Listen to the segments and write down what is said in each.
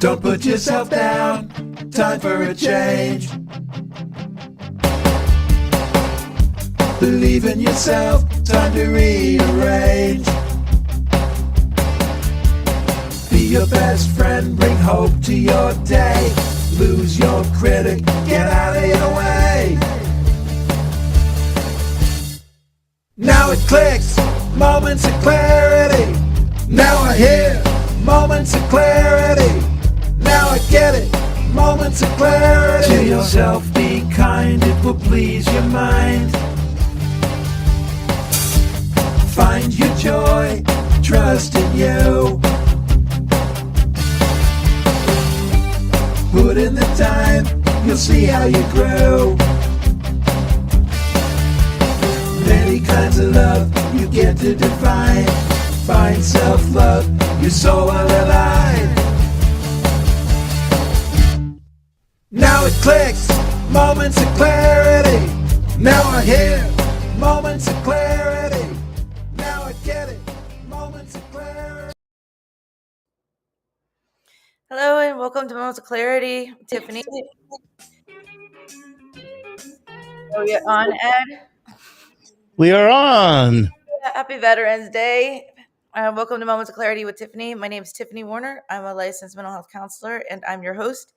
Don't put yourself down, time for a change. Believe in yourself, time to rearrange. Be your best friend, bring hope to your day. Lose your critic, get out of your way. Now it clicks, moments of clarity. Now I hear moments of clarity. Now I get it, moments of clarity. To yourself be kind, it will please your mind. Find your joy, trust in you. Put in the time, you'll see how you grow. Many kinds of love you get to define. Find self-love, your soul will align. Now it clicks, moments of clarity. Now I hear moments of clarity. Now I get it, moments of clarity. Hello and welcome to Moments of Clarity. Tiffany. Are we on, Ed? We are on. Happy Veterans Day. Welcome to Moments of Clarity with Tiffany. My name is Tiffany Warner. I'm a licensed mental health counselor and I'm your host.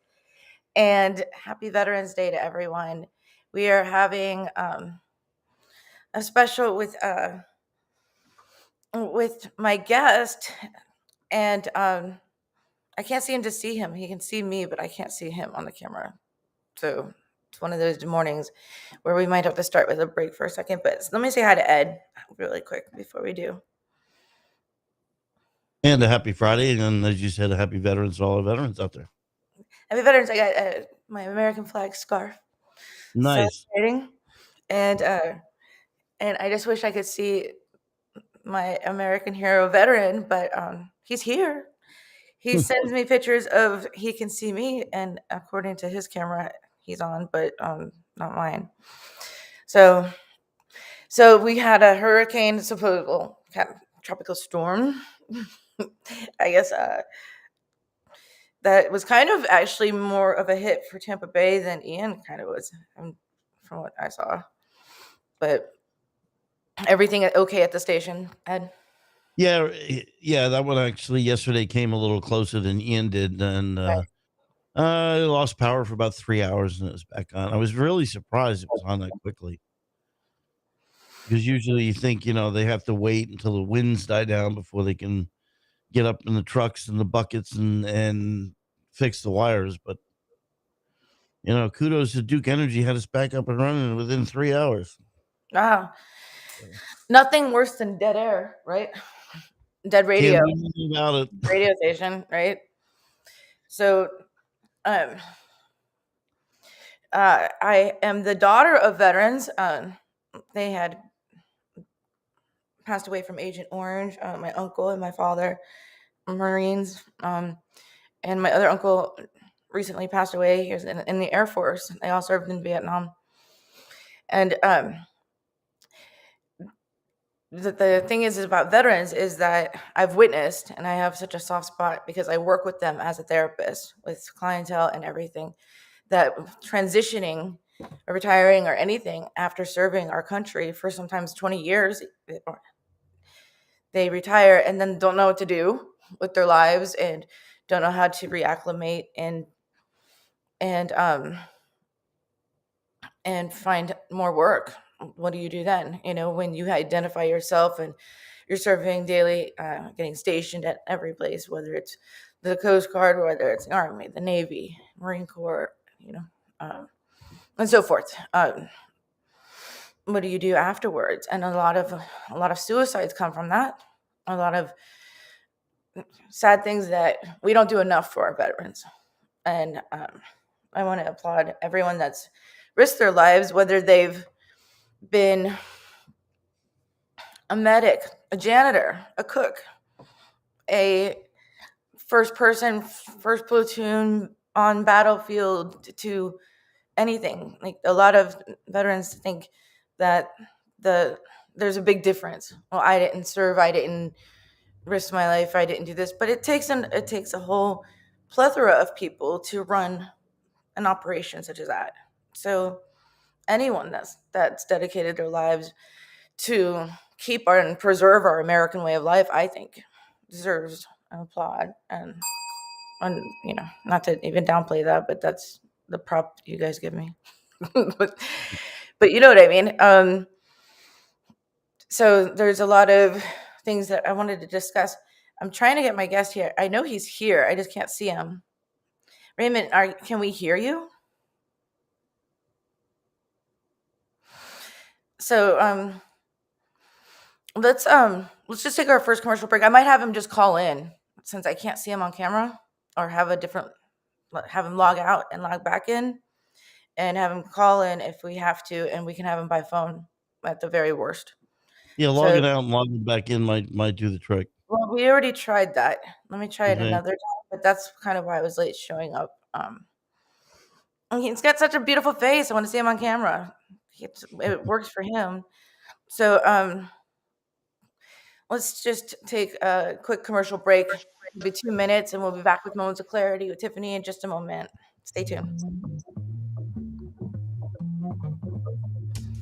And happy Veterans Day to everyone. We are having a special with my guest, and I can't see him to see him. He can see me, but I can't see him on the camera. So it's one of those mornings where we might have to start with a break for a second. But let me say hi to Ed really quick before we do. And a happy Friday. And as you said, a happy veterans to all the veterans out there. Happy Veterans. I got my American flag scarf. Nice. And I just wish I could see my American hero veteran, but he's here. He sends me pictures of he can see me, and according to his camera, he's on, but not mine. So we had a hurricane, tropical storm. I guess that was kind of actually more of a hit for Tampa Bay than Ian kind of was, from what I saw. But everything okay at the station, Ed? Yeah, that one actually yesterday came a little closer than Ian did. And I lost power for about 3 hours and it was back on. I was really surprised it was on that quickly. Because usually you think, they have to wait until the winds die down before they can get up in the trucks and the buckets and fix the wires. But, kudos to Duke Energy, had us back up and running within 3 hours. Wow. Nothing worse than dead air, right? Dead radio. Can't do anything about it. Radio station, right? So I am the daughter of veterans. They had passed away from Agent Orange. My uncle and my father, Marines, and my other uncle recently passed away. He was in the Air Force. They all served in Vietnam. And the thing is about veterans is that I've witnessed, and I have such a soft spot because I work with them as a therapist with clientele and everything, that transitioning or retiring or anything after serving our country for sometimes 20 years, they retire and then don't know what to do with their lives and don't know how to reacclimate and find more work. What do you do then? When you identify yourself and you're serving daily, getting stationed at every place, whether it's the Coast Guard, whether it's the Army, the Navy, Marine Corps, and so forth. What do you do afterwards? And a lot of suicides come from that. A lot of sad things that we don't do enough for our veterans. And I want to applaud everyone that's risked their lives, whether they've been a medic, a janitor, a cook, a first platoon on battlefield to anything. Like, a lot of veterans think that there's a big difference. Well, I didn't serve, I didn't risk my life, I didn't do this, but it takes a whole plethora of people to run an operation such as that. So anyone that's dedicated their lives to keep and preserve our American way of life, I think, deserves an applaud. And not to even downplay that, but that's the prop you guys give me. but you know what I mean. So there's a lot of things that I wanted to discuss. I'm trying to get my guest here. I know he's here. I just can't see him. Raymond, can we hear you? So let's just take our first commercial break. I might have him just call in since I can't see him on camera, or have him log out and log back in, and have him call in if we have to, and we can have him by phone at the very worst. Yeah, logging out and logging back in might do the trick. Well, we already tried that. Let me try it another time, but that's kind of why I was late showing up. He's got such a beautiful face. I want to see him on camera. It works for him. So let's just take a quick commercial break. It'll be 2 minutes, and we'll be back with Moments of Clarity with Tiffany in just a moment. Stay tuned.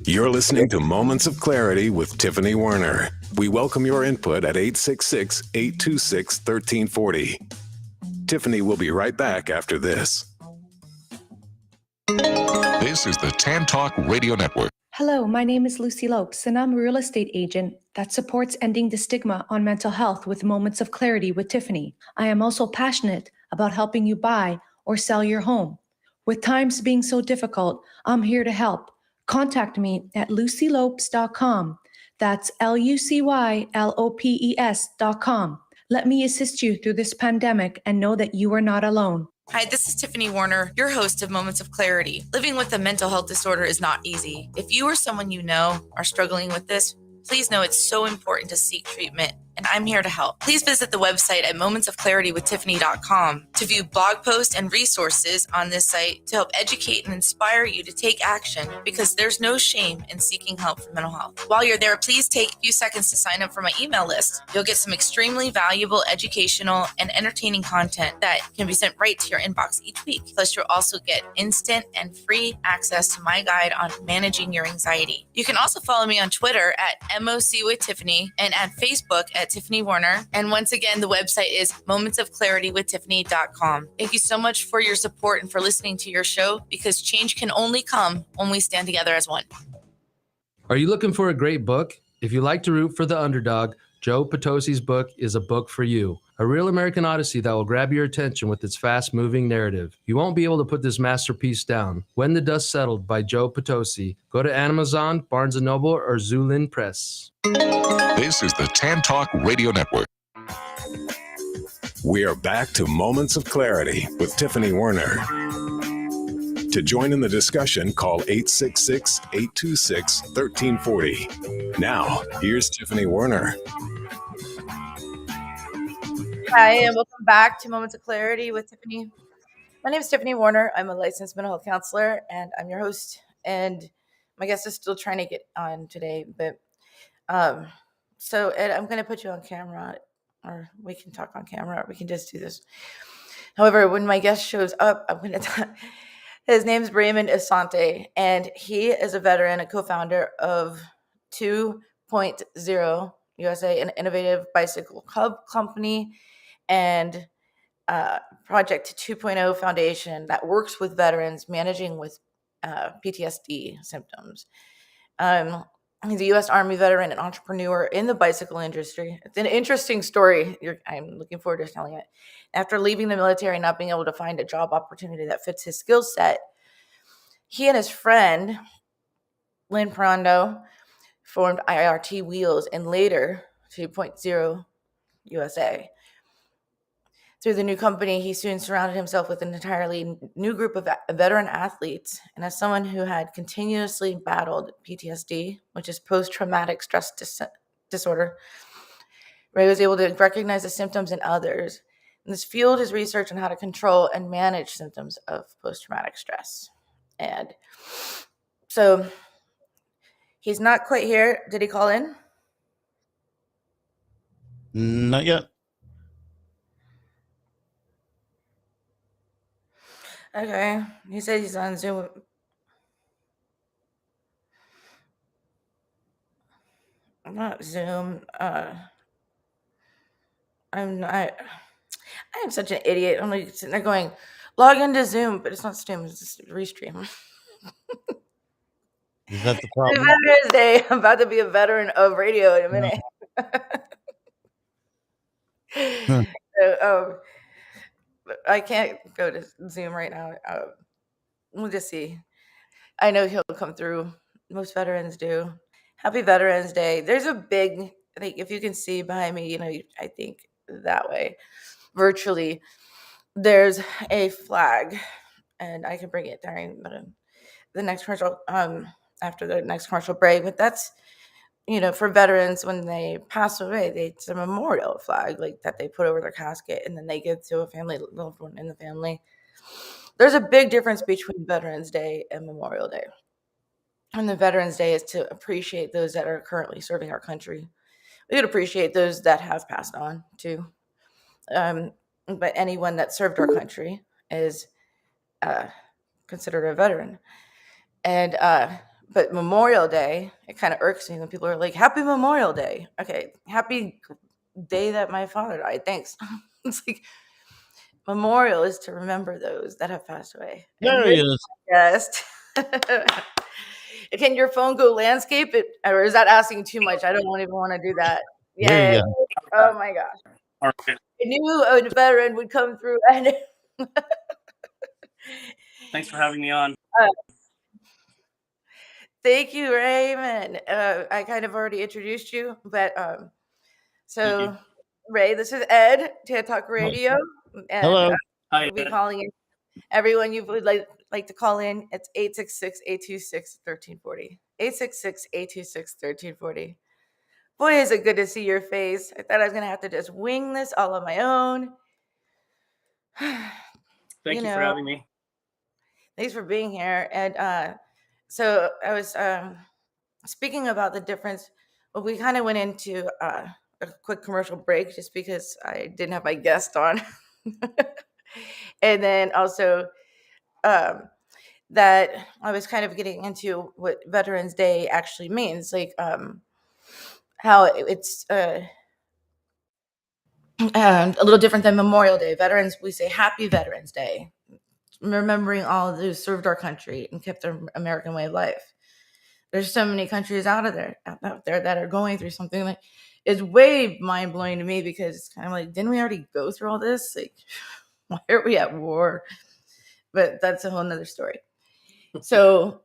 You're listening to Moments of Clarity with Tiffany Werner. We welcome your input at 866-826-1340. Tiffany will be right back after this. This is the Tan Talk Radio Network. Hello, my name is Lucy Lopes, and I'm a real estate agent that supports ending the stigma on mental health with Moments of Clarity with Tiffany. I am also passionate about helping you buy or sell your home. With times being so difficult, I'm here to help. Contact me at lucylopes.com. That's LUCYLOPES.com. Let me assist you through this pandemic and know that you are not alone. Hi, this is Tiffany Werner, your host of Moments of Clarity. Living with a mental health disorder is not easy. If you or someone you know are struggling with this, please know it's so important to seek treatment, and I'm here to help. Please visit the website at momentsofclaritywithtiffany.com to view blog posts and resources on this site to help educate and inspire you to take action, because there's no shame in seeking help for mental health. While you're there, please take a few seconds to sign up for my email list. You'll get some extremely valuable educational and entertaining content that can be sent right to your inbox each week. Plus, you'll also get instant and free access to my guide on managing your anxiety. You can also follow me on Twitter at MOC with Tiffany and at Facebook at Tiffany Werner. And once again, the website is momentsofclaritywithtiffany.com. Thank you so much for your support and for listening to your show, because change can only come when we stand together as one. Are you looking for a great book? If you like to root for the underdog, Joe Potosi's book is a book for you. A real American Odyssey that will grab your attention with its fast-moving narrative. You won't be able to put this masterpiece down. When the Dust Settled by Joe Potosi. Go to Amazon, Barnes & Noble, or Zulin Press. This is the Tan Talk Radio Network. We are back to Moments of Clarity with Tiffany Werner. To join in the discussion, call 866-826-1340. Now, here's Tiffany Werner. Hi, and welcome back to Moments of Clarity with Tiffany. My name is Tiffany Werner. I'm a licensed mental health counselor, and I'm your host. And my guest is still trying to get on today, but so Ed, I'm going to put you on camera, or we can talk on camera, or we can just do this. However, when my guest shows up, I'm going to. His name's Raymond Asante, and he is a veteran, a co-founder of 2.0 USA, an innovative bicycle hub company, and Project 2.0 Foundation that works with veterans managing with PTSD symptoms. He's a U.S. Army veteran and entrepreneur in the bicycle industry. It's an interesting story. I'm looking forward to telling it. After leaving the military and not being able to find a job opportunity that fits his skill set, he and his friend, Lynn Parondo, formed IRT Wheels and later 2.0 USA. Through the new company, he soon surrounded himself with an entirely new group of veteran athletes. And as someone who had continuously battled PTSD, which is post-traumatic stress disorder, Ray was able to recognize the symptoms in others. And this fueled his research on how to control and manage symptoms of post-traumatic stress. And so he's not quite here. Did he call in? Not yet. Okay. He said he's on Zoom. Not Zoom. I am such an idiot. I'm like sitting there going, log into Zoom, but it's not Zoom, it's just Restream. Is that the It's problem? Veterans Day. I'm about to be a veteran of radio in a minute. Huh. So, I can't go to Zoom right now. We'll just see. I know he'll come through. Most veterans do. Happy Veterans Day. There's a big, I think, if you can see behind me, I think that way, virtually, there's a flag, and I can bring it during the next commercial, after the next commercial break. But that's, for veterans when they pass away, it's a memorial flag like that they put over their casket, and then they give to a family loved one in the family. There's a big difference between Veterans Day and Memorial Day. And the Veterans Day is to appreciate those that are currently serving our country. We would appreciate those that have passed on too. But anyone that served our country is considered a veteran. And but Memorial Day, it kind of irks me when people are like, "Happy Memorial Day." Okay, happy day that my father died. Thanks. It's like memorial is to remember those that have passed away. There he is. Yes. Can your phone go landscape it, or is that asking too much? I don't even want to do that. There you Yeah. go. Oh my gosh. I knew a veteran would come through. And Thanks for having me on. Thank you, Raymond. I kind of already introduced you, but so Ray, this is Ed, TED Talk Radio, and Hello. Hi, we'll be Ed. calling in everyone you would like to call in. It's 866-826-1340. 866-826-1340. Boy, is it good to see your face. I thought I was gonna have to just wing this all on my own. Thank you for having me. Thanks for being here. And so I was speaking about the difference. Well, we kind of went into a quick commercial break just because I didn't have my guest on. And then also that I was kind of getting into what Veterans Day actually means, like how it's a little different than Memorial Day. Veterans, we say Happy Veterans Day, remembering all of those who served our country and kept their American way of life. There's so many countries out there that are going through something that is way mind blowing to me, because it's kind of like, didn't we already go through all this? Like, why are we at war? But that's a whole nother story. So,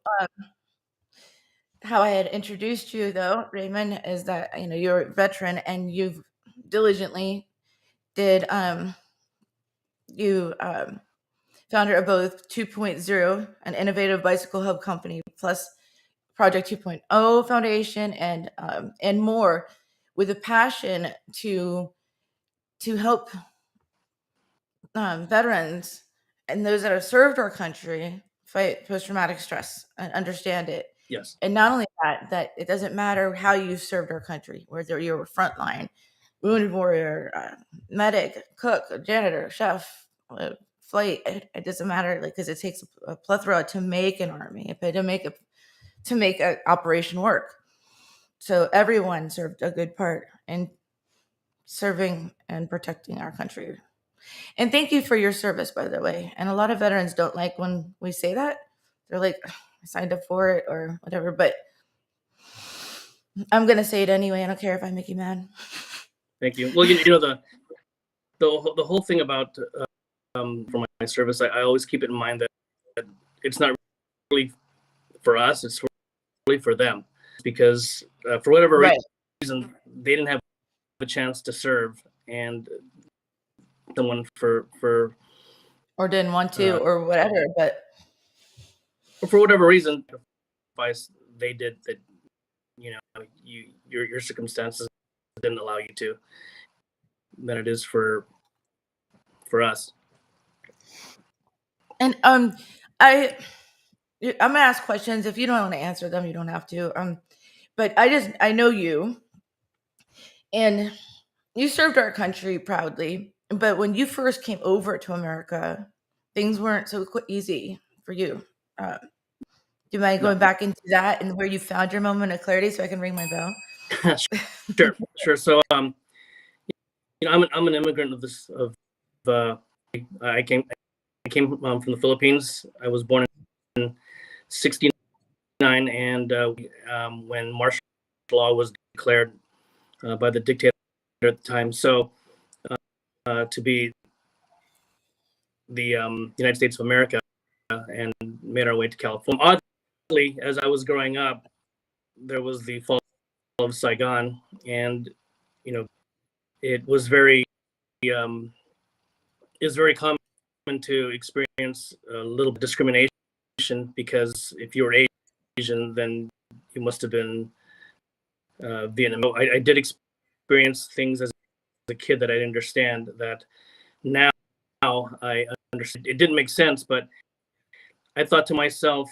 how I had introduced you, though, Raymond, is that you're a veteran and you've diligently did you founder of both 2.0, an innovative bicycle hub company, plus Project 2.0 Foundation, and more, with a passion to help veterans and those that have served our country fight post-traumatic stress and understand it. Yes. And not only that it doesn't matter how you served our country, whether you're a frontline, wounded warrior, medic, cook, janitor, chef, flight, it doesn't matter, like, because it takes a plethora to make an army, to make an operation work. So everyone served a good part in serving and protecting our country. And thank you for your service, by the way. And a lot of veterans don't like when we say that. They're like, I signed up for it or whatever, but I'm going to say it anyway. I don't care if I make you mad. Thank you. Well, the whole thing about for my service, I always keep it in mind that it's not really for us, it's really for them, because for whatever reason they didn't have a chance to serve, and someone for or didn't want to or whatever, but for whatever reason they did that, your circumstances didn't allow you to, than it is for us. And I'm gonna ask questions. If you don't want to answer them, you don't have to. But I know you, and you served our country proudly. But when you first came over to America, things weren't so easy for you. Do you mind going back into that and where you found your moment of clarity so I can ring my bell? Sure. So, I'm an immigrant I came from the Philippines. I was born in '69, and when martial law was declared by the dictator at the time, so to be the United States of America, and made our way to California. Oddly, as I was growing up, there was the fall of Saigon, and it was very common to experience a little bit of discrimination, because if you were Asian, then you must have been Vietnamese. I did experience things as a kid that I didn't understand, that now I understand. It didn't make sense, but I thought to myself,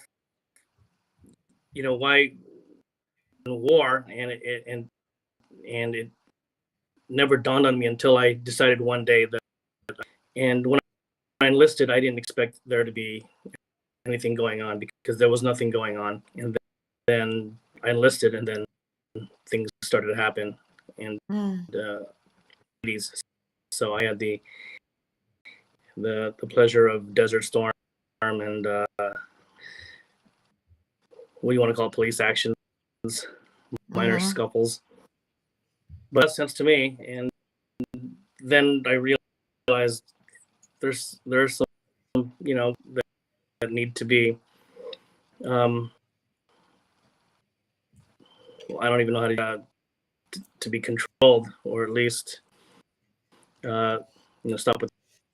why war? And it never dawned on me until I decided one day that. And when I enlisted, I didn't expect there to be anything going on, because there was nothing going on. And then I enlisted, and then things started to happen. And so I had the pleasure of Desert Storm and what do you want to call it, police actions, minor scuffles. But that sense to me, and then I realized there's some that need to be I don't even know how to be controlled, or at least stop what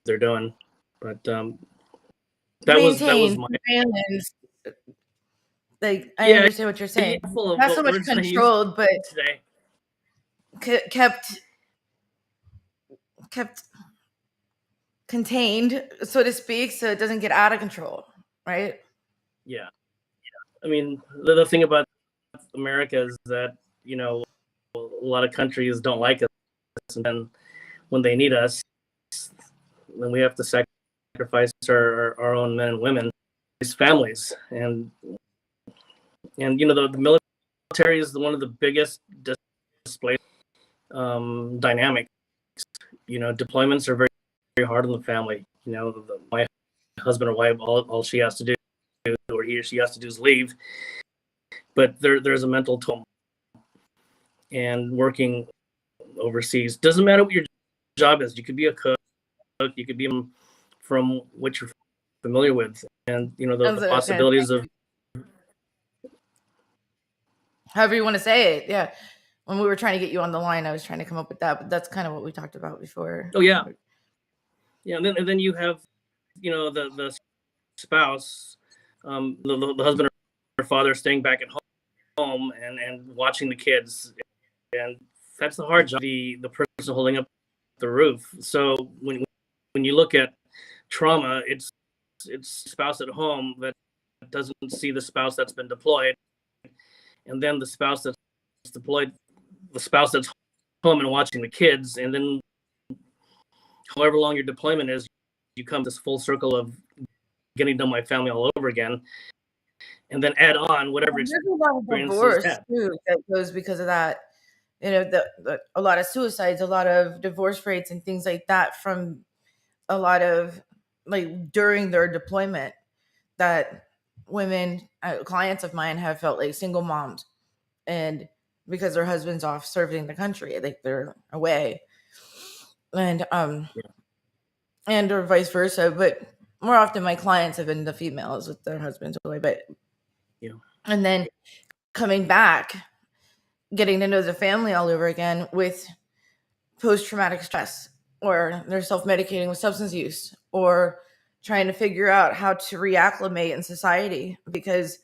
they're doing. But that was my balance. Like, I understand what you're saying. Not so much controlled, but today. kept contained, so to speak, so it doesn't get out of control, right? Yeah. I mean, the thing about America is that, a lot of countries don't like us, and then when they need us, then we have to sacrifice our own men and women, these families, and the military is one of the biggest display dynamics. Deployments are very, very hard on the family. My husband or wife, all she has to do, or he or she has to do, is leave. But there's a mental toll. And working overseas, doesn't matter what your job is. You could be a cook, you could be from what you're familiar with, and the possibilities of however you want to say it. Yeah. When we were trying to get you on the line, I was trying to come up with that, but that's kind of what we talked about before. Oh yeah. And then you have, the spouse, the husband or father staying back at home and watching the kids, and that's the hard job. The person holding up the roof. So when you look at trauma, it's spouse at home that doesn't see the spouse that's been deployed, and then the spouse that's deployed, the spouse that's home and watching the kids, and then however long your deployment is, you come this full circle of getting to know my family all over again, and then add on whatever experience. There's a lot of divorce too that goes because of that. A lot of suicides, a lot of divorce rates, and things like that from a lot of during their deployment. That women, clients of mine, have felt like single moms, and because their husband's off serving the country, they're away, and or vice versa. But more often, my clients have been the females with their husbands away. But and then coming back, getting to know the family all over again with post-traumatic stress, or they're self-medicating with substance use, or trying to figure out how to reacclimate in society, because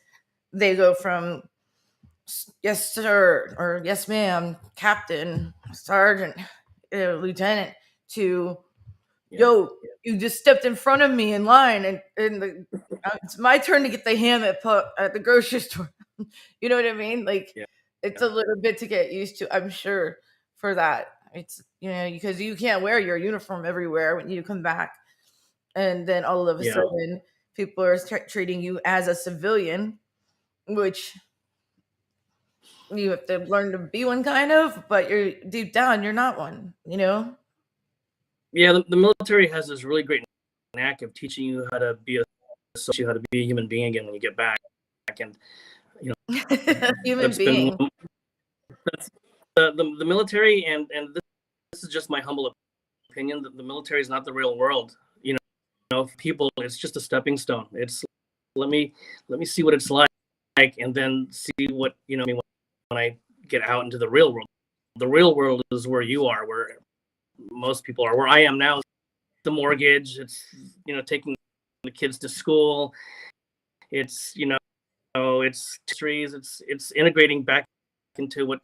they go from yes sir or yes ma'am, captain, sergeant, lieutenant, to yo, you just stepped in front of me in line, and it's my turn to get the ham at the grocery store. You know what I mean? It's a little bit to get used to, I'm sure, for that. It's because you can't wear your uniform everywhere when you come back, and then all of a Yeah. sudden people are treating you as a civilian, which you have to learn to be one kind of, but you're deep down, you're not one, you know? Yeah, the military has this really great knack of teaching you how to be a human being again when you get back. And you know, Human that's been being. that's the military, and this is just my humble opinion, that the military is not the real world. You know, people, it's just a stepping stone. It's let me see what it's like, and then see what, you know, when I get out into the real world. The real world is where you are, where most people are. Where I am now, the mortgage. It's, you know, taking the kids to school. It's, you know, it's trees. It's integrating back into what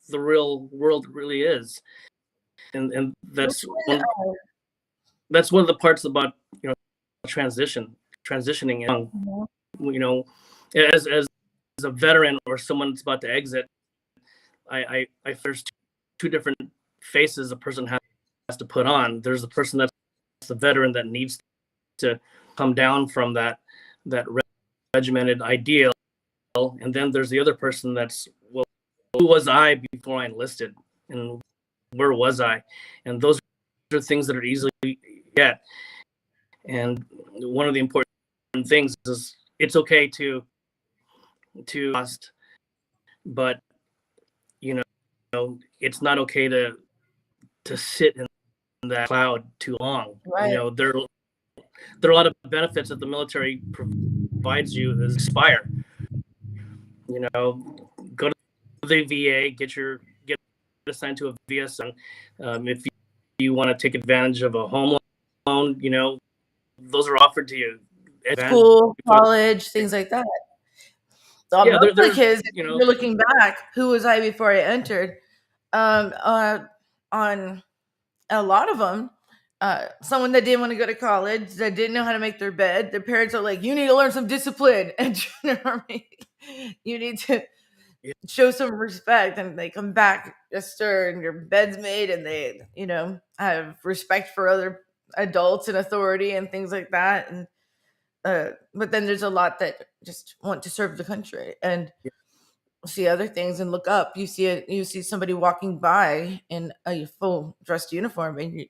the real world really is, and that's one of the parts about, you know, transitioning. And you know, as a veteran or someone that's about to exit, I there's two different faces a person has to put on. There's the person that's the veteran that needs to come down from that regimented ideal, and then there's the other person that's, well, who was I before I enlisted, and where was I? And those are things that are easily get. And one of the important things is it's okay to lost, but you know, it's not okay to sit in that cloud too long. Right. You know, there are a lot of benefits that the military provides you as Aspire. You know, go to the VA, get assigned to a VA son. If you want to take advantage of a home loan, you know, those are offered to you. School, college, things like that. So Yeah, most of the kids, you know, you're looking back, who was I before I entered? On a lot of them, someone that didn't want to go to college, that didn't know how to make their bed. Their parents are like, "You need to learn some discipline," and you need to show some respect. And they come back, yes sir, and your bed's made, and they, you know, have respect for other adults and authority and things like that. And but then there's a lot that just want to serve the country and see other things and look up. You see somebody walking by in a full dressed uniform, and you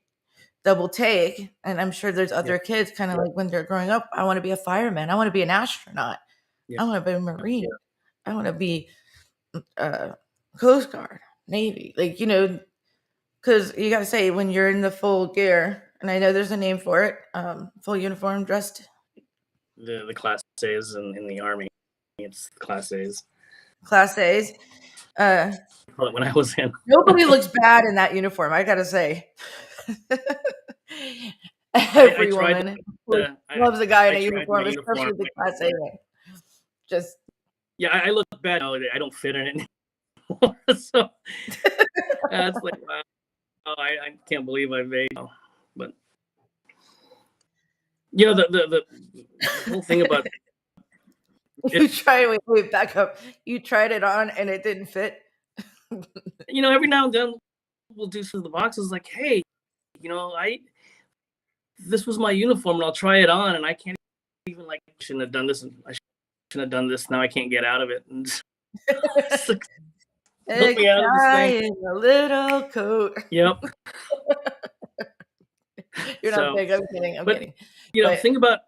double take. And I'm sure there's other kids kind of like when they're growing up, I want to be a fireman, I want to be an astronaut, I want to be a Marine, I want to be Coast Guard, Navy, like, you know, because you got to say when you're in the full gear, and I know there's a name for it, full uniform, dressed. The Class A's in the Army. It's Class A's. Class A's. When I was in. Nobody looks bad in that uniform, I gotta say. Every woman loves a guy in a uniform, especially the Class A. Just I look bad now. I don't fit in it anymore. So it's like, wow, I can't believe I made. But you know, the whole thing about you try. Wait, back up. You tried it on and it didn't fit. You know, every now and then we'll do some of the boxes like, hey, you know, this was my uniform and I'll try it on, and I can't even, like, shouldn't have done this, and I shouldn't have done this. Now I can't get out of it. And Help me out of this thing. A little coat. Yep. You're not big. I'm kidding. I'm kidding. You know, think about,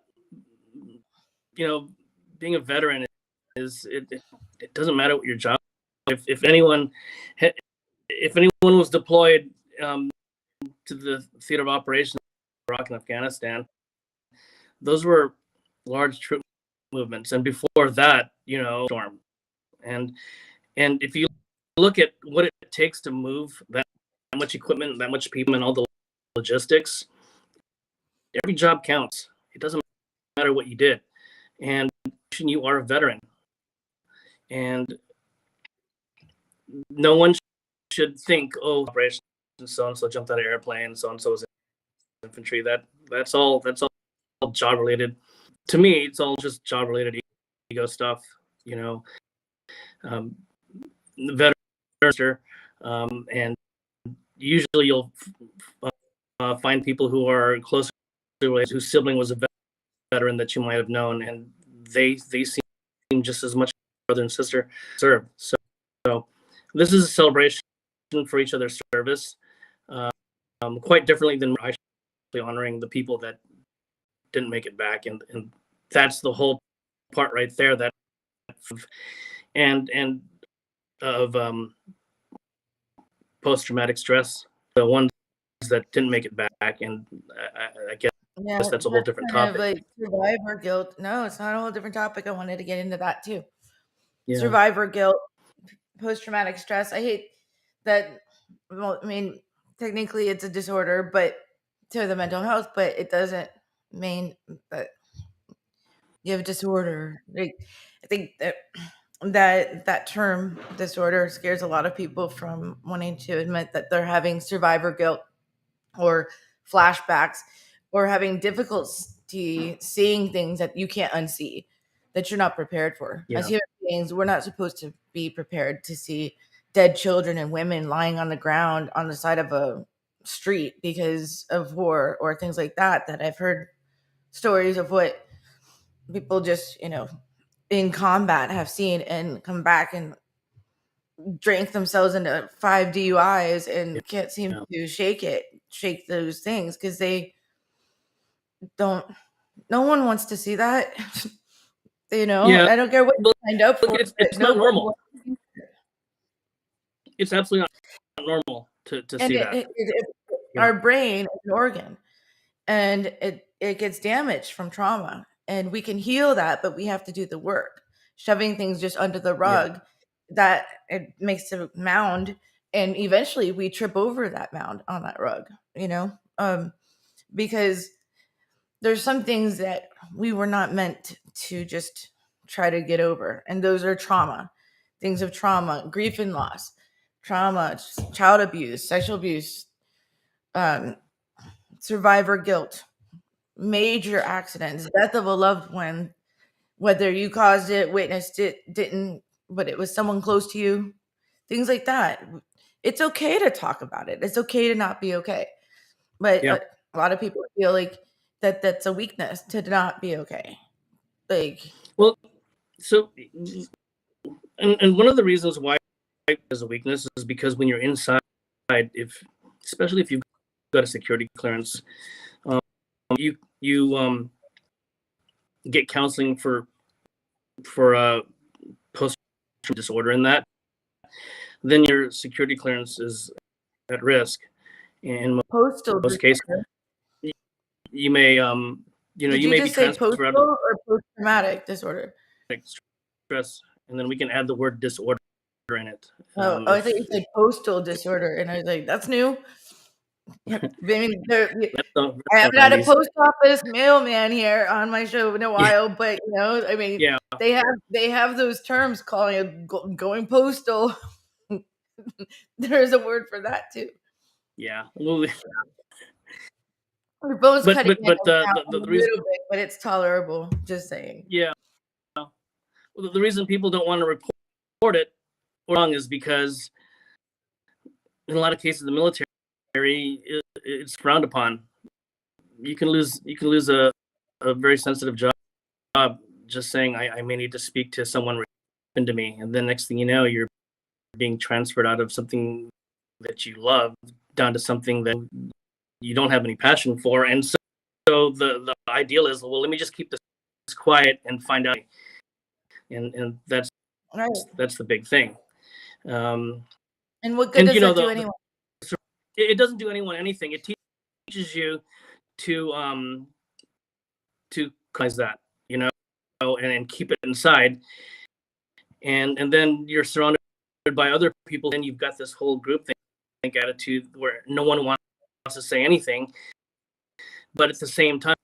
you know, being a veteran is it doesn't matter what your job. If anyone was deployed to the theater of operations in Iraq and Afghanistan, those were large troop movements, and before that, you know, storm. And if you look at what it takes to move that much equipment, that much people, and all the logistics, every job counts. It doesn't matter what you did, and you are a veteran. And no one should think, oh, operations, so and so jumped out of airplane, so and so was in infantry. That's all job related. To me, it's all just job related ego stuff, you know. The veteran, and usually you'll find people who are closer whose sibling was a veteran that you might have known, and they seem just as much brother and sister served. So this is a celebration for each other's service, quite differently than actually honoring the people that didn't make it back, and that's the whole part right there. That and of post-traumatic stress, the ones that didn't make it back, and I guess that's a whole different kind topic. of like survivor guilt. No, it's not a whole different topic. I wanted to get into that too. Yeah. Survivor guilt, post-traumatic stress. I hate that. Well, I mean, technically it's a disorder, but to the mental health, but it doesn't mean that you have a disorder. Like, I think that term disorder scares a lot of people from wanting to admit that they're having survivor guilt or flashbacks or having difficulty seeing things that you can't unsee, that you're not prepared for. Yeah. As human beings, we're not supposed to be prepared to see dead children and women lying on the ground on the side of a street because of war or things like that. That I've heard stories of what people just, in combat have seen and come back and drank themselves into 5 DUIs and can't seem to shake those things because they don't. No one wants to see that. Yeah. I don't care what you signed up for. It's not normal. It's absolutely not normal to see that. Our brain is an organ, and it gets damaged from trauma, and we can heal that, but we have to do the work. Shoving things just under the rug, that it makes a mound, and eventually we trip over that mound on that rug, because there's some things that we were not meant to just try to get over, and those are trauma, things of trauma, grief and loss, trauma, child abuse, sexual abuse, survivor guilt, major accidents, death of a loved one, whether you caused it, witnessed it, didn't, but it was someone close to you, things like that. It's okay to talk about it. It's okay to not be okay. But a lot of people feel like that's a weakness to not be okay. Like, well, so, and one of the reasons why is a weakness is because when you're inside, especially if you've got a security clearance, you get counseling for post disorder, and that then your security clearance is at risk. In most cases, you may you may be transferred out or post-traumatic disorder. Stress, and then we can add the word disorder in it. I think you said postal disorder, and I was like, that's new. I mean, I haven't had a post office mailman here on my show in a while, but I mean, they have those terms calling it going postal. There's a word for that too. Yeah, we're both cutting but the reason, little bit, but it's tolerable. Just saying. Yeah. Well, the reason people don't want to report it wrong is because in a lot of cases, the military, it's frowned upon. You can lose a very sensitive job just saying I may need to speak to someone to me, and then next thing you know, you're being transferred out of something that you love down to something that you don't have any passion for. And so the ideal is, well, let me just keep this quiet and find out, and that's the big thing. And what good does that do anyone? It doesn't do anyone anything. It teaches you to cause that, and keep it inside, and then you're surrounded by other people, and you've got this whole group think attitude where no one wants to say anything, but at the same time,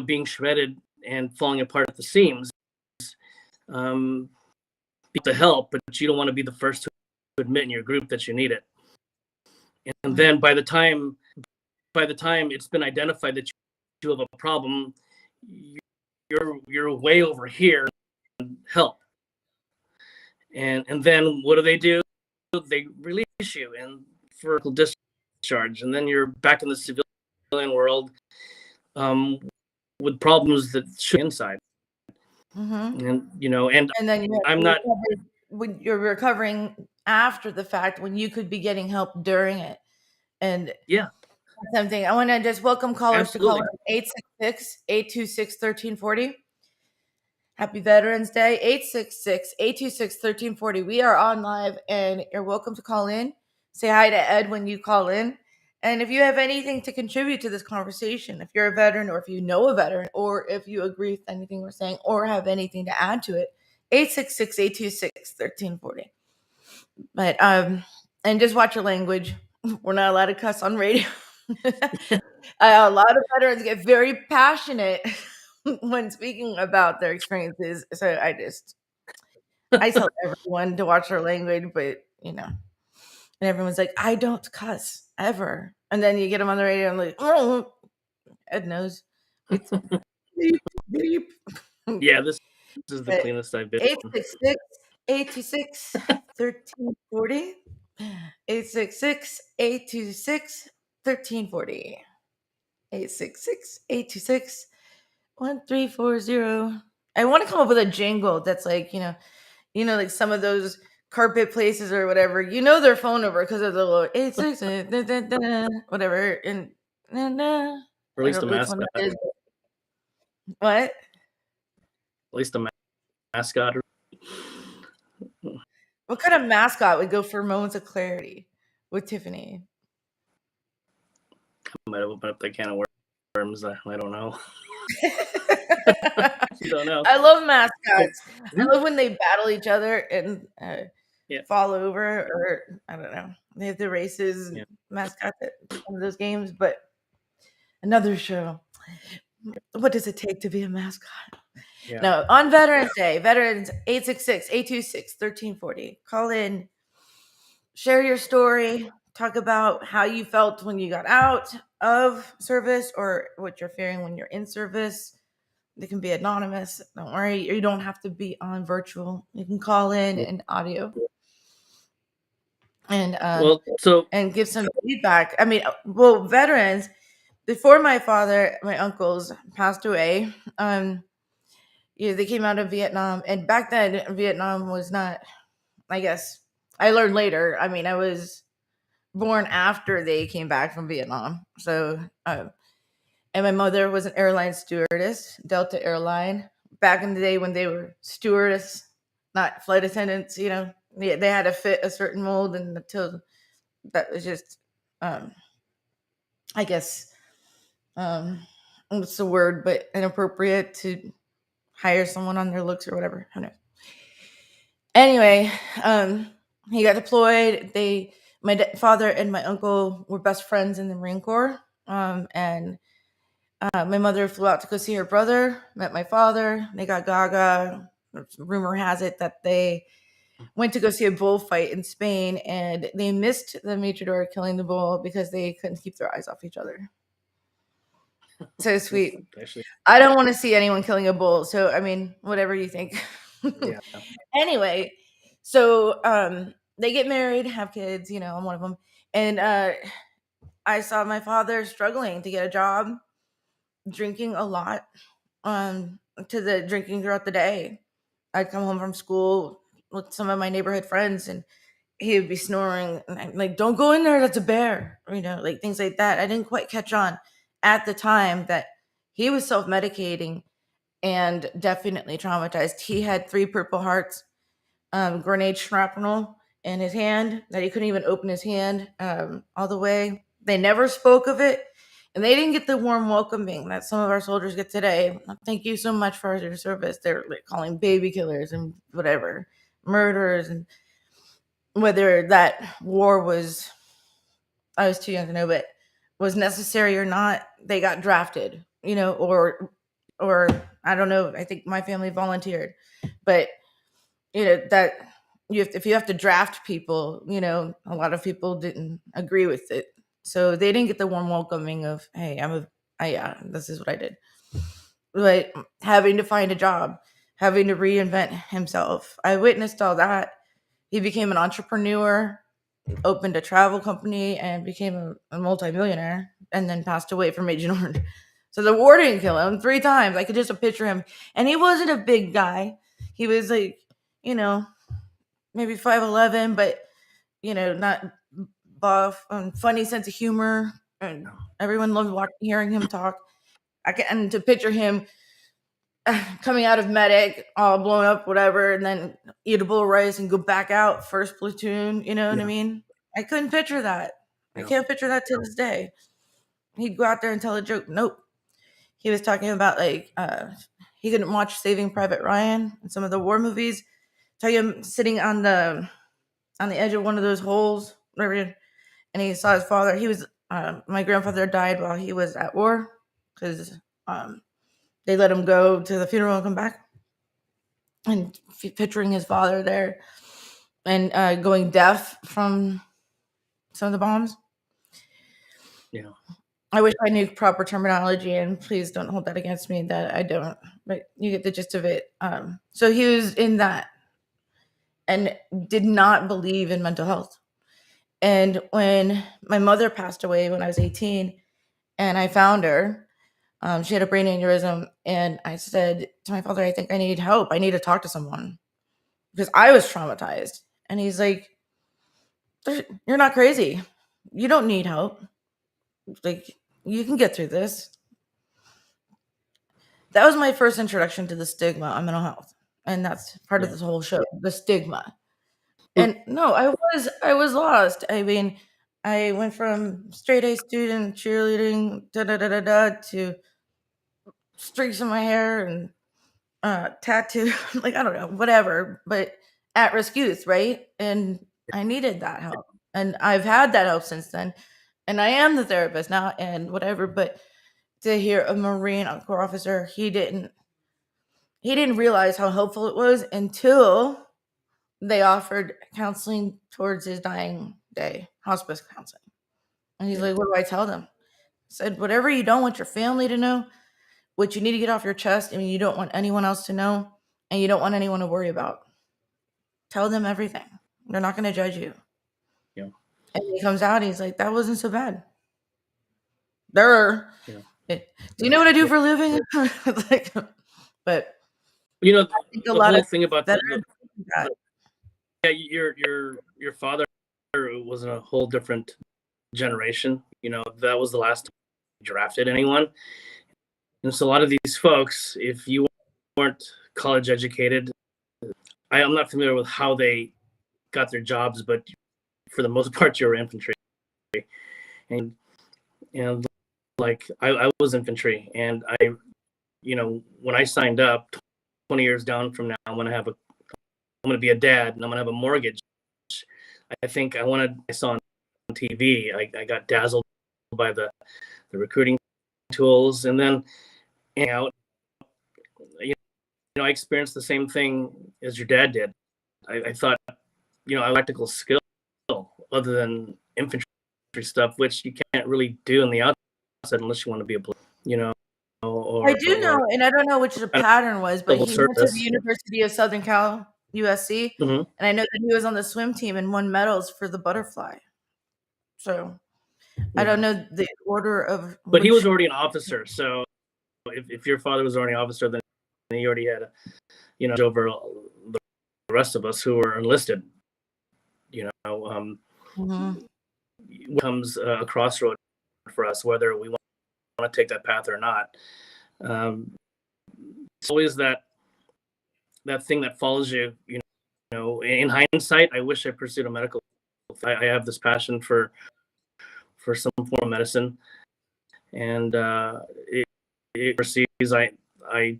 being shredded and falling apart at the seams. To help, but you don't want to be the first to admit in your group that you need it. And then by the time it's been identified that you have a problem, you're way over here. Help. And then what do? They release you and for discharge, and then you're back in the civilian alien world, with problems that should be inside. Mm-hmm. And then I'm not. when you're recovering after the fact, when you could be getting help during it. And Yeah, something I want to just welcome callers absolutely. to call 866-826-1340. Happy Veterans Day. 866-826-1340. We are on live and you're welcome to call in. Say hi to Ed when you call in. And if you have anything to contribute to this conversation, if you're a veteran or if you know a veteran or if you agree with anything we're saying or have anything to add to it, 866-826-1340. But and just watch your language. We're not allowed to cuss on radio. A lot of veterans get very passionate when speaking about their experiences. So I tell everyone to watch their language, but and everyone's like, I don't cuss ever. And then you get them on the radio and like, oh, Ed knows. It's beep, beep. Yeah, this is the cleanest I've been. 866-826-1340. 866-826-1340. 866-826-1340. I want to come up with a jingle that's like, like some of those carpet places or whatever, their phone number because of the little 866 whatever. And Or at least a mascot. What? At least a mascot. What kind of mascot would go for Moments of Clarity with Tiffany? I might have opened up the can of worms. I don't know. You don't know. I love mascots. I love when they battle each other and fall over, or I don't know. They have the races mascot at some of those games, but another show. What does it take to be a mascot? Yeah. No, on Veterans Day, Veterans 866-826-1340. Call in, share your story, talk about how you felt when you got out of service or what you're feeling when you're in service. They can be anonymous. Don't worry. You don't have to be on virtual. You can call in audio. And and give some feedback. I mean, veterans, before my uncles passed away, they came out of Vietnam. And back then, Vietnam was not, I guess, I learned later. I mean, I was born after they came back from Vietnam. So, and my mother was an airline stewardess, Delta Airline. Back in the day when they were stewardess, not flight attendants, they had to fit a certain mold, and until that was just, I guess, what's the word, but inappropriate to hire someone on their looks or whatever. Who knows? Anyway, he got deployed. My father and my uncle were best friends in the Marine Corps. And my mother flew out to go see her brother, met my father. They got gaga. Rumor has it that they went to go see a bullfight in Spain, and they missed the matador killing the bull because they couldn't keep their eyes off each other. So sweet. I don't want to see anyone killing a bull. So, I mean, whatever you think. Yeah. Anyway, so they get married, have kids, I'm one of them. And I saw my father struggling to get a job, drinking a lot, to the drinking throughout the day. I'd come home from school with some of my neighborhood friends, and he would be snoring. And I'm like, don't go in there, that's a bear. Like things like that. I didn't quite catch on at the time that he was self-medicating and definitely traumatized. He had 3 Purple Hearts, grenade shrapnel in his hand that he couldn't even open his hand all the way. They never spoke of it, and they didn't get the warm welcoming that some of our soldiers get today. Thank you so much for your service. They're like calling baby killers and whatever, murderers, and whether that war was, I was too young to know, but was necessary or not, they got drafted, or I don't know. I think my family volunteered, but that if you have to draft people, a lot of people didn't agree with it. So they didn't get the warm welcoming of, hey, this is what I did. But having to find a job, having to reinvent himself. I witnessed all that. He became an entrepreneur. opened a travel company and became a multimillionaire, and then passed away from Agent Orange. So the war didn't kill him 3 times. I could just picture him. And he wasn't a big guy. He was like, maybe 5'11", but, not buff, and funny sense of humor. And everyone loved hearing him talk. And to picture him coming out of medic, all blown up, whatever, and then eat a bowl of rice and go back out first platoon. You know what I mean? I couldn't picture that. I can't picture that to this day. He'd go out there and tell a joke. Nope. He was talking about he couldn't watch Saving Private Ryan and some of the war movies. Tell him sitting on the edge of one of those holes, whatever, and he saw his father. He was my grandfather died while he was at war because they let him go to the funeral and come back. And picturing his father there and going deaf from some of the bombs. Yeah. I wish I knew proper terminology, and please don't hold that against me that I don't, but you get the gist of it. So he was in that and did not believe in mental health. And when my mother passed away when I was 18 and I found her, she had a brain aneurysm, and I said to my father, I think I need help. I need to talk to someone because I was traumatized. And he's like, you're not crazy. You don't need help. Like, you can get through this. That was my first introduction to the stigma on mental health. And that's part of this whole show, the stigma. And no, I was lost. I mean, I went from straight A student, cheerleading, to streaks in my hair and tattoo, like, I don't know, whatever, but at-risk youth, right? And I needed that help. And I've had that help since then. And I am the therapist now and whatever, but to hear a Marine Corps officer, he didn't realize how helpful it was until they offered counseling towards his dying day, hospice counseling. And he's like, what do I tell them? I said, whatever you don't want your family to know, what you need to get off your chest, and you don't want anyone else to know, and you don't want anyone to worry about. Tell them everything. They're not going to judge you. Yeah. And he comes out, he's like, that wasn't so bad. Do you know what I do for a living? But the a lot whole of thing about that. Your father was in a whole different generation. That was the last time he drafted anyone. And so a lot of these folks, if you weren't college educated, I'm not familiar with how they got their jobs, but for the most part, you were infantry. And like I was infantry, and when I signed up 20 years down from now, I'm going to be a dad, and I'm going to have a mortgage. I think I saw on TV, I got dazzled by the recruiting tools, and then I experienced the same thing as your dad did. I thought, practical skill other than infantry stuff, which you can't really do in the outside unless you want to be a I do know, and I don't know which the pattern was, but he went to the University of Southern Cal, USC, and I know that he was on the swim team and won medals for the butterfly. So I don't know the order of. But he was already an officer, so if your father was already an officer, then he already had over the rest of us who were enlisted. Comes a crossroad for us, whether we want to take that path or not. It's always that thing that follows you. In hindsight, I wish I pursued a medical. I have this passion for some form of medicine, and overseas, I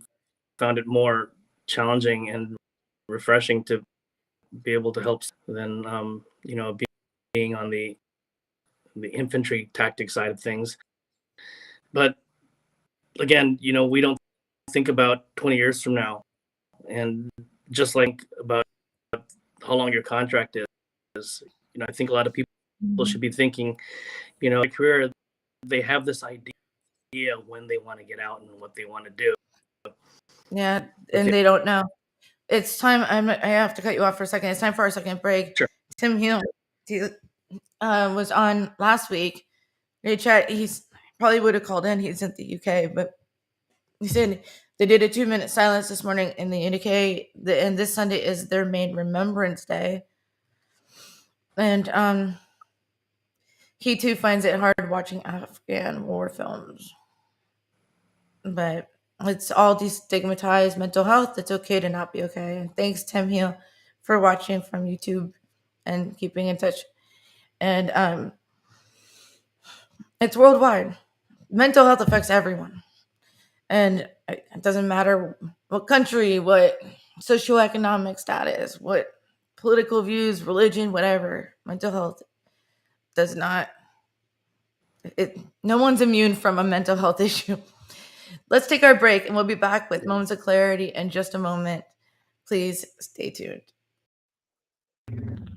found it more challenging and refreshing to be able to help than being on the infantry tactic side of things. But again, we don't think about 20 years from now, and just like about how long your contract is. I think a lot of people should be thinking, a career, they have this idea when they want to get out and what they want to do. Yeah, and they don't know. It's time. I have to cut you off for a second. It's time for our second break. Sure. Tim Hume, was on last week. He's probably would have called in. He's in the UK, but he said they did a 2-minute silence this morning in the UK, and this Sunday is their main Remembrance Day. And he too finds it hard watching Afghan war films. But it's all destigmatized mental health. It's okay to not be okay. And thanks, Tim Hill, for watching from YouTube and keeping in touch. And it's worldwide. Mental health affects everyone. And it doesn't matter what country, what socioeconomic status, what political views, religion, whatever. Mental health does not. No one's immune from a mental health issue. Let's take our break, and we'll be back with Moments of Clarity in just a moment. Please stay tuned.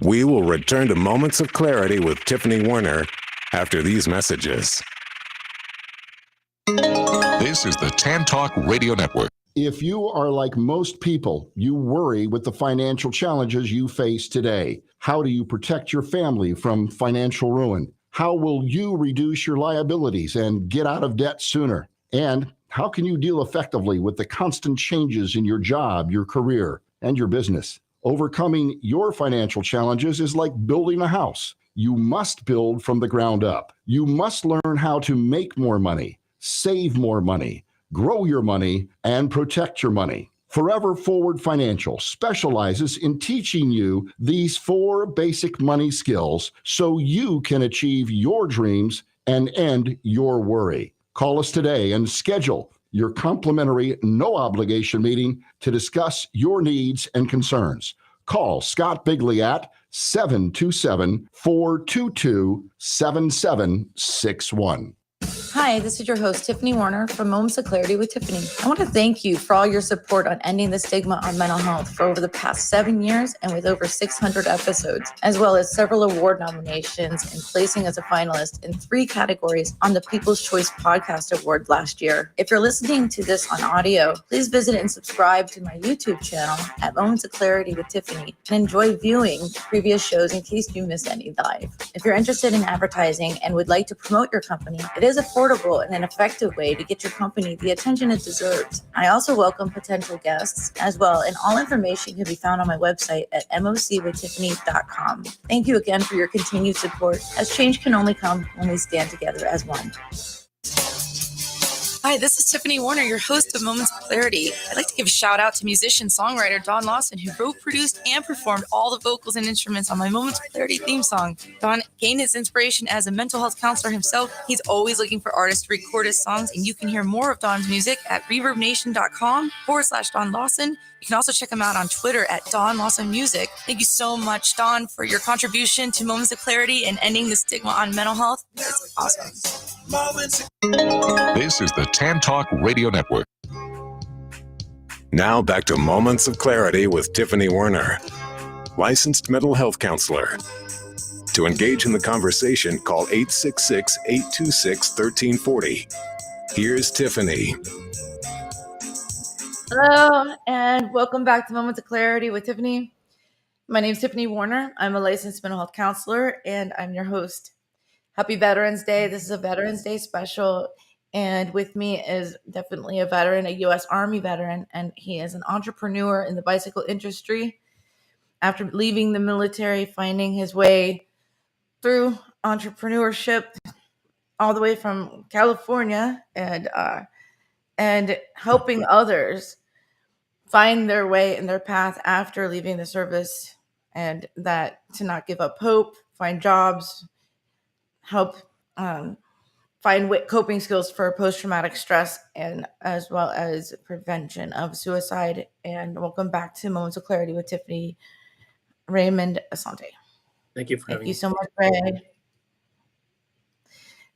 We will return to Moments of Clarity with Tiffany Warner after these messages. This is the Tan Talk Radio Network. If you are like most people, you worry with the financial challenges you face today. How do you protect your family from financial ruin? How will you reduce your liabilities and get out of debt sooner? And how can you deal effectively with the constant changes in your job, your career, and your business? Overcoming your financial challenges is like building a house. You must build from the ground up. You must learn how to make more money, save more money, grow your money, and protect your money. Forever Forward Financial specializes in teaching you these 4 basic money skills so you can achieve your dreams and end your worry. Call us today and schedule your complimentary, no-obligation meeting to discuss your needs and concerns. Call Scott Bigley at 727-422-7761. Hi, this is your host, Tiffany Warner from Moments of Clarity with Tiffany. I want to thank you for all your support on ending the stigma on mental health for over the past 7 years and with over 600 episodes, as well as several award nominations and placing as a finalist in 3 categories on the People's Choice Podcast Award last year. If you're listening to this on audio, please visit and subscribe to my YouTube channel at Moments of Clarity with Tiffany and enjoy viewing previous shows in case you missed any live. If you're interested in advertising and would like to promote your company, it is affordable and an effective way to get your company the attention it deserves. I also welcome potential guests as well, and all information can be found on my website at mocwithtiffany.com. Thank you again for your continued support, as change can only come when we stand together as one. Hi, this is Tiffany Warner, your host of Moments of Clarity. I'd like to give a shout out to musician-songwriter Don Lawson, who wrote, produced, and performed all the vocals and instruments on my Moments of Clarity theme song. Don gained his inspiration as a mental health counselor himself. He's always looking for artists to record his songs, and you can hear more of Don's music at reverbnation.com/Don Lawson. You can also check him out on Twitter at Don Lawson Music. Thank you so much, Don, for your contribution to Moments of Clarity and ending the stigma on mental health. It's awesome. This is the Tan Talk Radio Network. Now back to Moments of Clarity with Tiffany Warner, licensed mental health counselor. To engage in the conversation, call 866-826-1340. Here's Tiffany. Hello, and welcome back to Moments of Clarity with Tiffany. My name is Tiffany Warner. I'm a licensed mental health counselor, and I'm your host. Happy Veterans Day. This is a Veterans Day special, and with me is definitely a veteran, a U.S. Army veteran, and he is an entrepreneur in the bicycle industry. After leaving the military, finding his way through entrepreneurship all the way from California and helping others find their way and their path after leaving the service, and that to not give up hope, find jobs, help find coping skills for post-traumatic stress, and as well as prevention of suicide. And welcome back to Moments of Clarity with Tiffany, Raymond Asante. Thank you for having me. Thank you so much, Ray.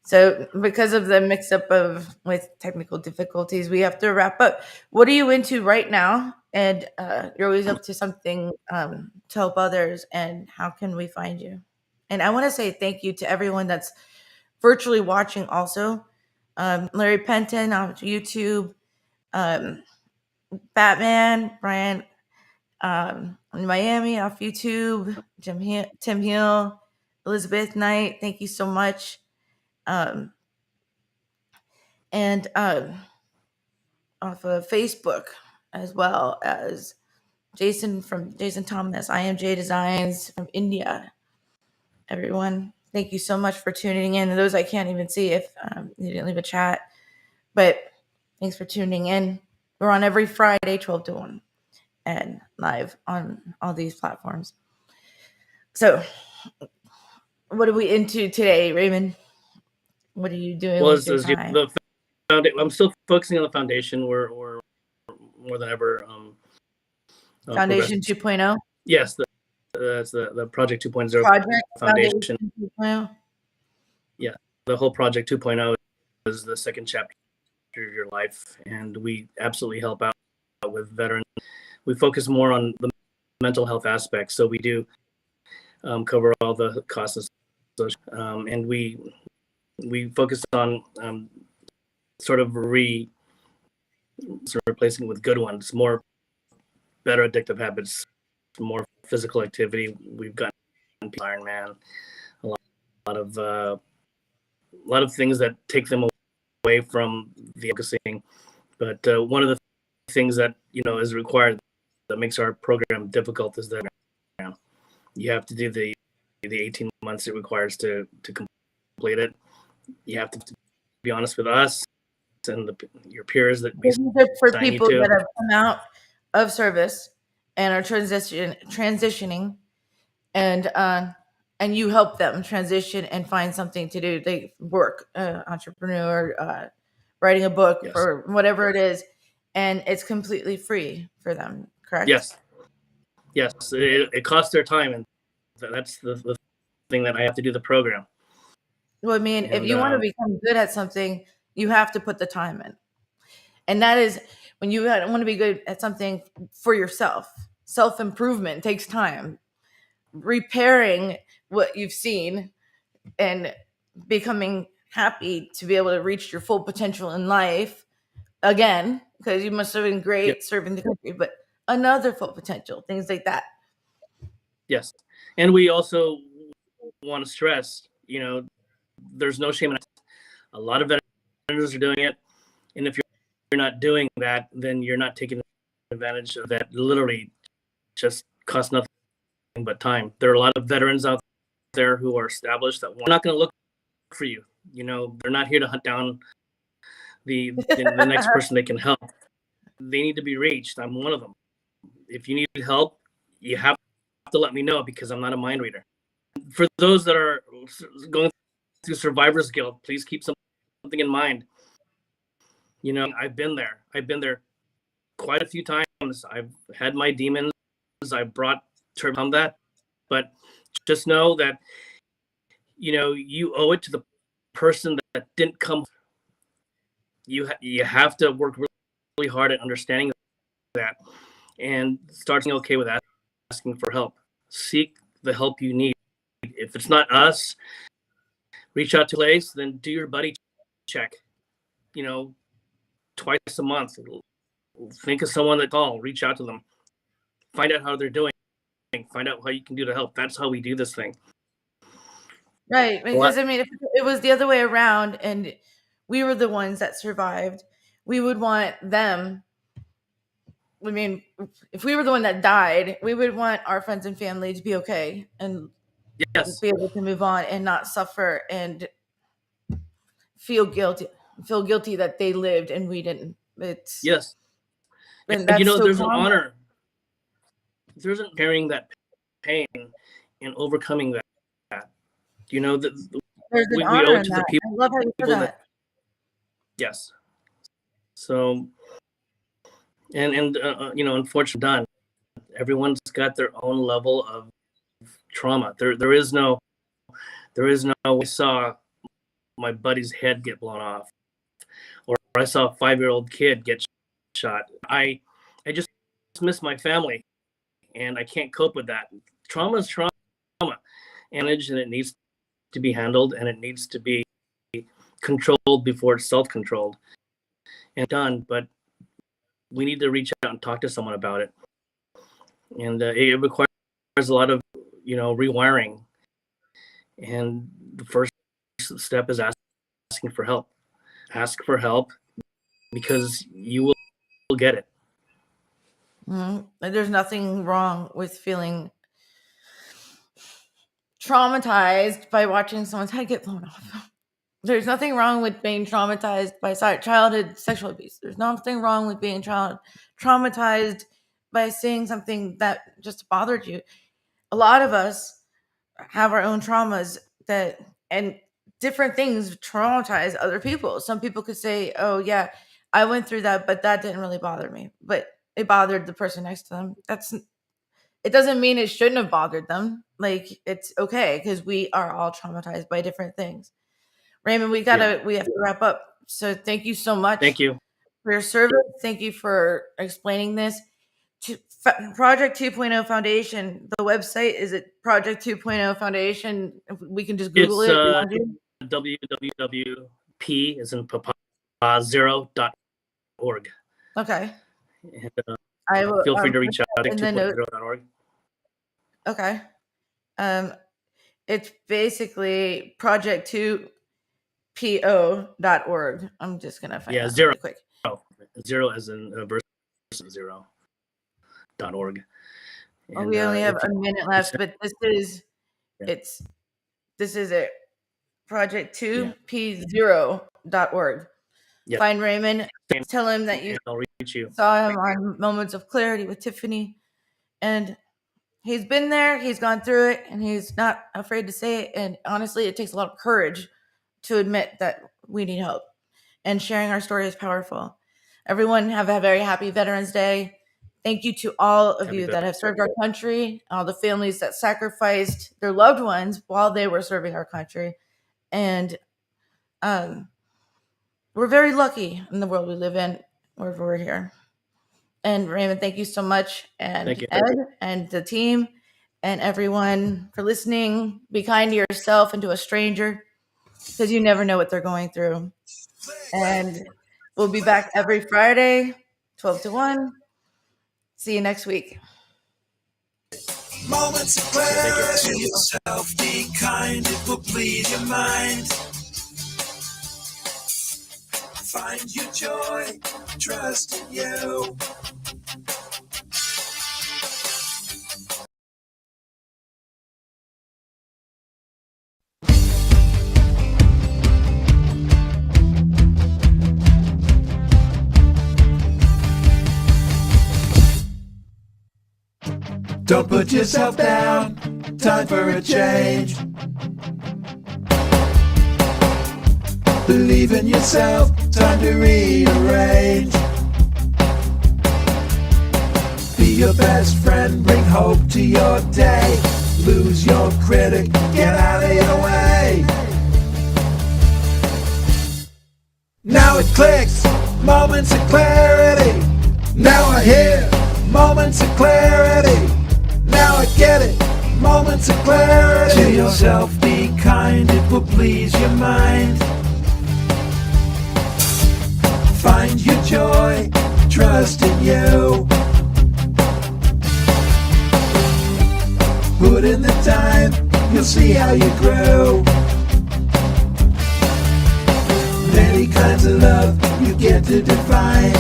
So because of the mix-up with technical difficulties, we have to wrap up. What are you into right now? And you're always up to something to help others. And how can we find you? And I want to say thank you to everyone that's virtually watching also. Larry Penton on YouTube, Batman, Brian in Miami off YouTube, Tim Hill, Elizabeth Knight, thank you so much. And off of Facebook, as well as Jason Thomas, I Am J Designs from India. Everyone, thank you so much for tuning in. And those I can't even see if you didn't leave a chat, but thanks for tuning in. We're on every Friday, 12 to 1, and live on all these platforms. So, what are we into today, Raymond? What are you doing with your time? I'm still focusing on the foundation. We're more than ever. Foundation 2.0? Yes, that's the Project 2.0 Project Foundation. 2.0? Yeah, the whole Project 2.0 is the second chapter of your life, and we absolutely help out with veterans. We focus more on the mental health aspect, so we do cover all the costs, and we focus on replacing with good ones, more better addictive habits, more physical activity. We've got Ironman, a lot of things that take them away from the focusing. But one of the things that is required that makes our program difficult is that you have to do the 18 months it requires to complete it. You have to be honest with us and your peers that we for people that have come out of service and are transitioning, and you help them transition and find something to do. They work, entrepreneur, writing a book, Yes. or whatever it is, and it's completely free for them. Correct? Yes. It costs their time, and that's the thing that I have to do the program. Well, I mean, if you want to become good at something, you have to put the time in. And that is when you want to be good at something for yourself. Self-improvement takes time. Repairing what you've seen and becoming happy to be able to reach your full potential in life again, because you must have been great serving the country, but another full potential, things like that. Yes. And we also want to stress, there's no shame in it. A lot of veterans are doing it. And if you're not doing that, then you're not taking advantage of that. Literally just costs nothing but time. There are a lot of veterans out there who are established that we're not going to look for you. They're not here to hunt down the next person they can help. They need to be reached. I'm one of them. If you need help, you have to let me know, because I'm not a mind reader. For those that are going through survivor's guilt, please keep something in mind. I've been there. I've been there quite a few times. I've had my demons. I've brought to overcome that. But just know that, you owe it to the person that didn't come. You have to work really hard at understanding that and starting okay with asking for help. Seek the help you need. If it's not us, reach out to a place, then do your buddy check. Twice a month. Think of someone that call, reach out to them. Find out how they're doing. Find out how you can do to help. That's how we do this thing. Right. Because if it was the other way around and we were the ones that survived, we would want them. I mean, if we were the one that died, we would want our friends and family to be okay and be able to move on and not suffer and feel guilty that they lived and we didn't. It's yes. And there's an honor. There's an carrying that pain and overcoming that. We owe it to the people. I love how you said that. Yes. So, and unfortunately, done. Everyone's got their own level of trauma. There is no. I saw my buddy's head get blown off, or I saw a 5-year-old kid get shot. I just miss my family, and I can't cope with that. Trauma is trauma, and it needs to be handled, and it needs to be controlled before it's self-controlled and done. But we need to reach out and talk to someone about it, and it requires a lot of rewiring. And the first step is asking for help. Ask for help because you will get it. There's nothing wrong with feeling traumatized by watching someone's head get blown off. There's nothing wrong with being traumatized by childhood sexual abuse. There's nothing wrong with being traumatized by seeing something that just bothered you. A lot of us have our own traumas and different things traumatize other people. Some people could say, oh yeah, I went through that, but that didn't really bother me. But it bothered the person next to them. It doesn't mean it shouldn't have bothered them. Like, it's okay because we are all traumatized by different things. Raymond, we have to wrap up. So thank you so much. Thank you for your service. Thank you for explaining this. Project 2.0 Foundation, the website, is it Project 2.0 Foundation? We can just Google it. www.p as in papa 0.org. Okay. And, I will feel free to reach out in the notes. 2.0.org. Okay. It's basically project2po.org. I'm just gonna find out zero really quick. Zero as in verse 0.org. Well, we only have a minute left, but this is it. Project2p0.org. Find Raymond. Tell him that you saw him on Moments of Clarity with Tiffany, and he's been there, he's gone through it, and he's not afraid to say it. And honestly, it takes a lot of courage to admit that we need help. And sharing our story is powerful. Everyone have a very happy Veterans Day. Thank you to all of you that have served our country, all the families that sacrificed their loved ones while they were serving our country. And we're very lucky in the world we live in, where we're here. And Raymond, thank you so much. And Ed and the team and everyone for listening. Be kind to yourself and to a stranger, because you never know what they're going through. And we'll be back every Friday, 12 to 1. See you next week. Moments of clarity to yourself. Be kind, it will please your mind. Find your joy, trust in you. Don't put yourself down, time for a change. Believe in yourself, time to rearrange. Be your best friend, bring hope to your day. Lose your critic, get out of your way. Now it clicks, moments of clarity. Now I hear moments of clarity. Now I get it, moments of clarity. To yourself, be kind, it will please your mind. Find your joy, trust in you. Put in the time, you'll see how you grow. Many kinds of love you get to define.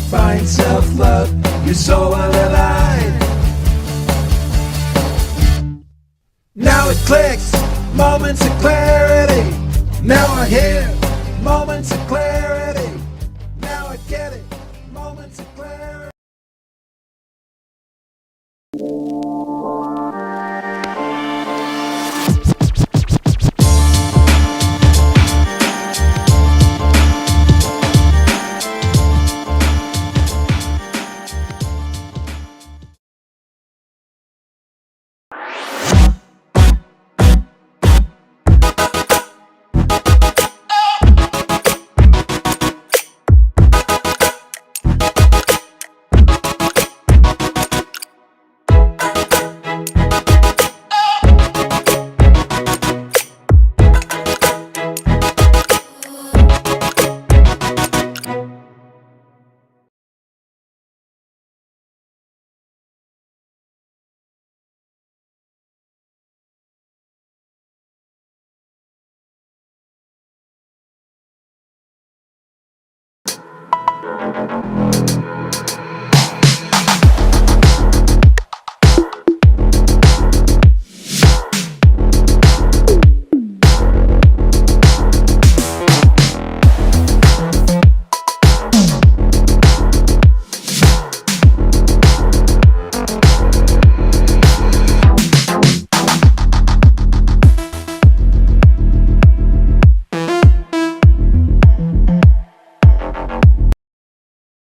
Find self-love, your soul will align. Now it clicks, moments of clarity. Now I hear moments of clarity. Now I get it, moments of clarity. Bye.